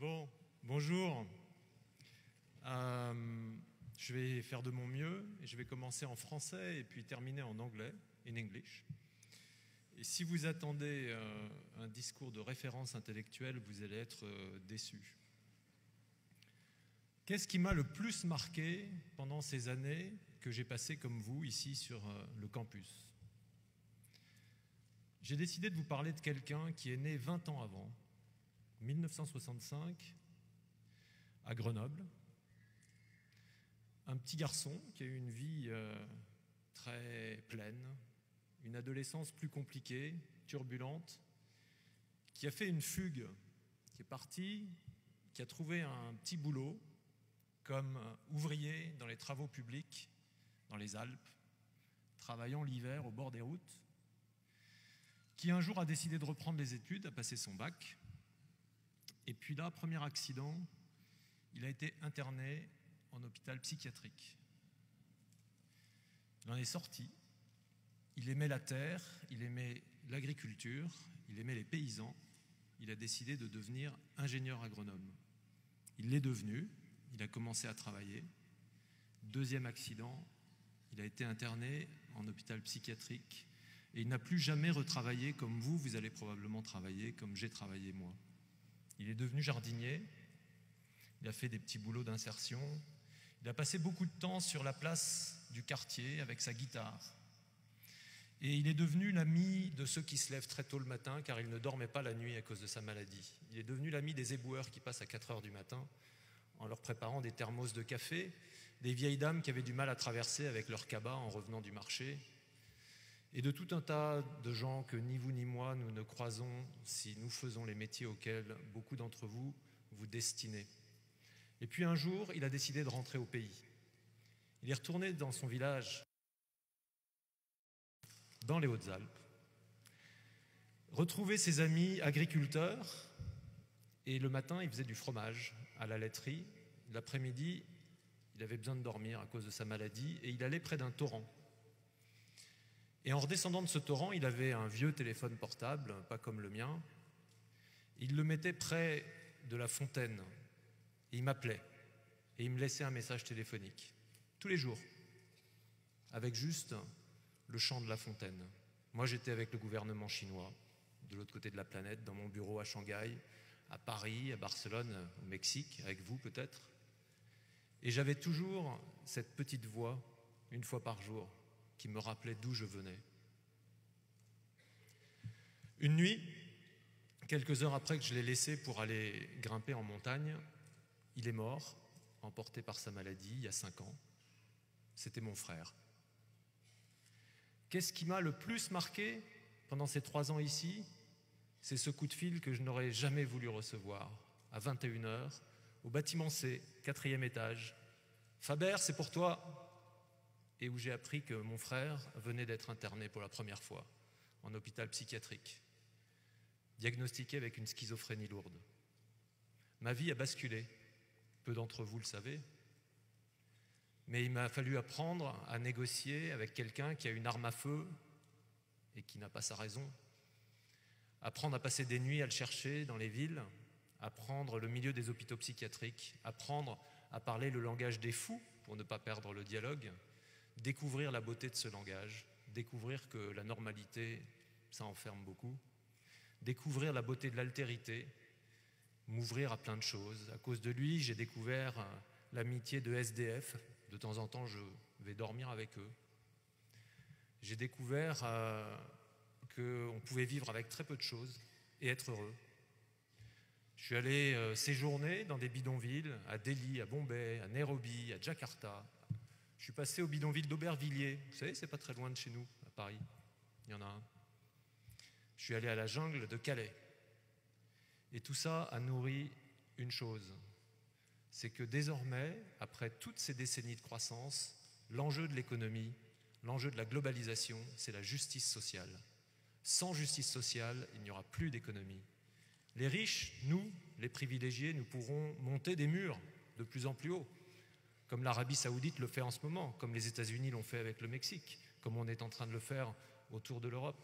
Bon, bonjour. Je vais faire de mon mieux et je vais commencer en français et puis terminer en anglais, in English. Et si vous attendez un discours de référence intellectuelle, vous allez être déçus. Qu'est-ce qui m'a le plus marqué pendant ces années que j'ai passées comme vous ici sur le campus? J'ai décidé de vous parler de quelqu'un qui est né 20 ans avant, 1965, à Grenoble. Un petit garçon qui a eu une vie très pleine, une adolescence plus compliquée, turbulente, qui a fait une fugue, qui est parti, qui a trouvé un petit boulot comme ouvrier dans les travaux publics dans les Alpes, travaillant l'hiver au bord des routes, qui un jour a décidé de reprendre les études, a passé son bac, et puis là, premier accident, il a été interné en hôpital psychiatrique. Il en est sorti, il aimait la terre, il aimait l'agriculture, il aimait les paysans, il a décidé de devenir ingénieur agronome. Il l'est devenu, il a commencé à travailler. Deuxième accident, il a été interné en hôpital psychiatrique et il n'a plus jamais retravaillé comme vous allez probablement travailler, comme j'ai travaillé moi. Il est devenu jardinier, il a fait des petits boulots d'insertion, il a passé beaucoup de temps sur la place du quartier avec sa guitare. Et il est devenu l'ami de ceux qui se lèvent très tôt le matin car il ne dormait pas la nuit à cause de sa maladie. Il est devenu l'ami des éboueurs qui passent à 4 heures du matin en leur préparant des thermos de café, des vieilles dames qui avaient du mal à traverser avec leur cabas en revenant du marché, et de tout un tas de gens que ni vous ni moi nous ne croisons si nous faisons les métiers auxquels beaucoup d'entre vous vous destinez. Et puis un jour, il a décidé de rentrer au pays. Il est retourné dans son village, dans les Hautes-Alpes, retrouver ses amis agriculteurs, et le matin, il faisait du fromage à la laiterie. L'après-midi, il avait besoin de dormir à cause de sa maladie, et il allait près d'un torrent. Et en redescendant de ce torrent, il avait un vieux téléphone portable, pas comme le mien. Il le mettait près de la fontaine. Et il m'appelait. Et il me laissait un message téléphonique. Tous les jours. Avec juste le chant de la fontaine. Moi, j'étais avec le gouvernement chinois, de l'autre côté de la planète, dans mon bureau à Shanghai, à Paris, à Barcelone, au Mexique, avec vous peut-être. Et j'avais toujours cette petite voix, une fois par jour, qui me rappelait d'où je venais. Une nuit, quelques heures après que je l'ai laissé pour aller grimper en montagne, il est mort, emporté par sa maladie, il y a 5 ans. C'était mon frère. Qu'est-ce qui m'a le plus marqué pendant ces 3 ans ici? C'est ce coup de fil que je n'aurais jamais voulu recevoir, à 21h, au bâtiment C, 4e étage. « Faber, c'est pour toi !» Et où j'ai appris que mon frère venait d'être interné pour la première fois en hôpital psychiatrique, diagnostiqué avec une schizophrénie lourde. Ma vie a basculé, peu d'entre vous le savez, mais il m'a fallu apprendre à négocier avec quelqu'un qui a une arme à feu et qui n'a pas sa raison, apprendre à passer des nuits à le chercher dans les villes, apprendre le milieu des hôpitaux psychiatriques, apprendre à parler le langage des fous pour ne pas perdre le dialogue, découvrir la beauté de ce langage, découvrir que la normalité, ça enferme beaucoup, découvrir la beauté de l'altérité, m'ouvrir à plein de choses. À cause de lui, j'ai découvert l'amitié de SDF. De temps en temps, je vais dormir avec eux. J'ai découvert qu'on pouvait vivre avec très peu de choses et être heureux. Je suis allé séjourner dans des bidonvilles, à Delhi, à Bombay, à Nairobi, à Jakarta. Je suis passé au bidonville d'Aubervilliers. Vous savez, c'est pas très loin de chez nous, à Paris. Il y en a un. Je suis allé à la jungle de Calais. Et tout ça a nourri une chose. C'est que désormais, après toutes ces décennies de croissance, l'enjeu de l'économie, l'enjeu de la globalisation, c'est la justice sociale. Sans justice sociale, il n'y aura plus d'économie. Les riches, nous, les privilégiés, nous pourrons monter des murs de plus en plus haut, comme l'Arabie Saoudite le fait en ce moment, comme les États-Unis l'ont fait avec le Mexique, comme on est en train de le faire autour de l'Europe.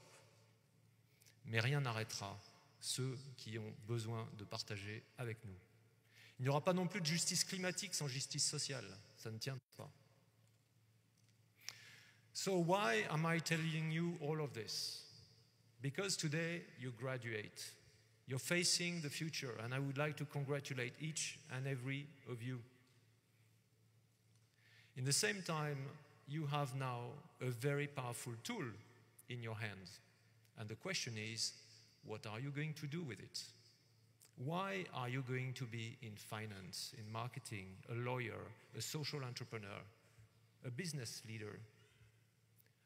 Mais rien n'arrêtera ceux qui ont besoin de partager avec nous. Il n'y aura pas non plus de justice climatique sans justice sociale. Ça ne tient pas. So why am I telling you all of this? Because today you graduate. You're facing the future, and I would like to congratulate each and every of you. In the same time, you have now a very powerful tool in your hands. And the question is, what are you going to do with it? Why are you going to be in finance, in marketing, a lawyer, a social entrepreneur, a business leader?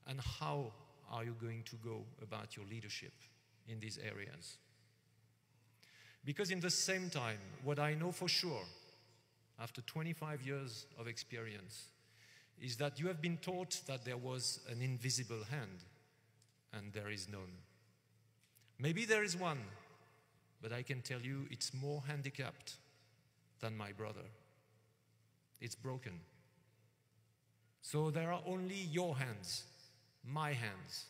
And how are you going to go about your leadership in these areas? Because in the same time, what I know for sure, after 25 years of experience, is that you have been taught that there was an invisible hand, and there is none. Maybe there is one, but I can tell you it's more handicapped than my brother. It's broken. So there are only your hands, my hands,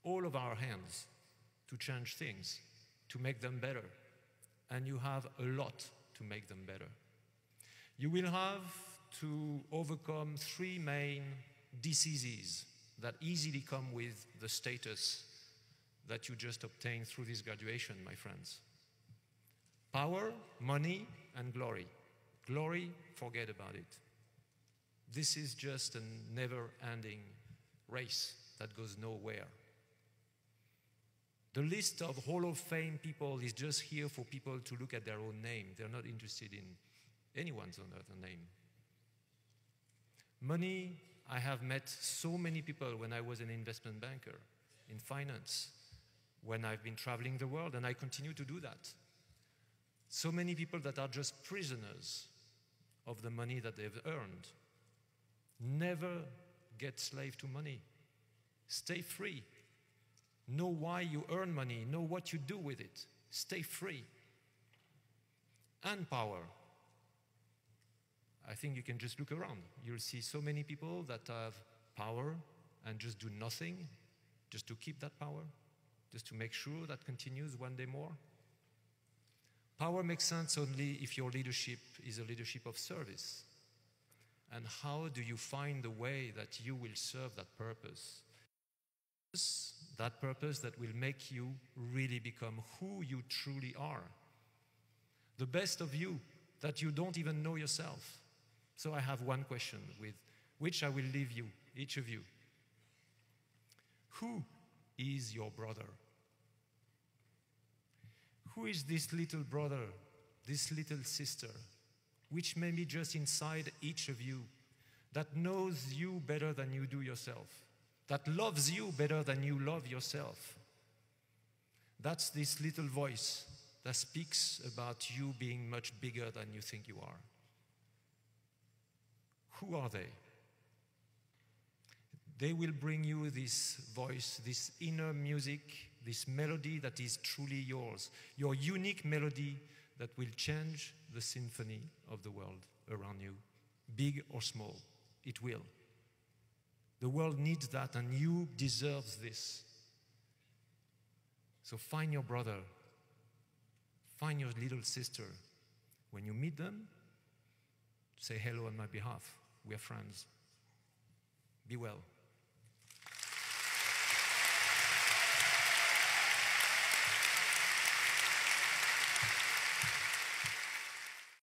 all of our hands to change things, to make them better. And you have a lot to make them better. You will have to overcome 3 main diseases that easily come with the status that you just obtained through this graduation, my friends. Power, money, and glory. Glory, forget about it. This is just a never-ending race that goes nowhere. The list of Hall of Fame people is just here for people to look at their own name. They're not interested in anyone's other name. Money, I have met so many people when I was an investment banker, in finance, when I've been traveling the world, and I continue to do that. So many people that are just prisoners of the money that they've earned. Never get slave to money. Stay free. Know why you earn money. Know what you do with it. Stay free. And power. I think you can just look around. You'll see so many people that have power and just do nothing just to keep that power, just to make sure that continues one day more. Power makes sense only if your leadership is a leadership of service. And how do you find the way that you will serve that purpose? That purpose that will make you really become who you truly are. The best of you that you don't even know yourself. So I have one question with which I will leave you, each of you. Who is your brother? Who is this little brother, this little sister, which may be just inside each of you, that knows you better than you do yourself, that loves you better than you love yourself? That's this little voice that speaks about you being much bigger than you think you are. Who are they? They will bring you this voice, this inner music, this melody that is truly yours, your unique melody that will change the symphony of the world around you, big or small. It will. The world needs that, and you deserve this. So find your brother, find your little sister. When you meet them, say hello on my behalf. We are friends. Be well.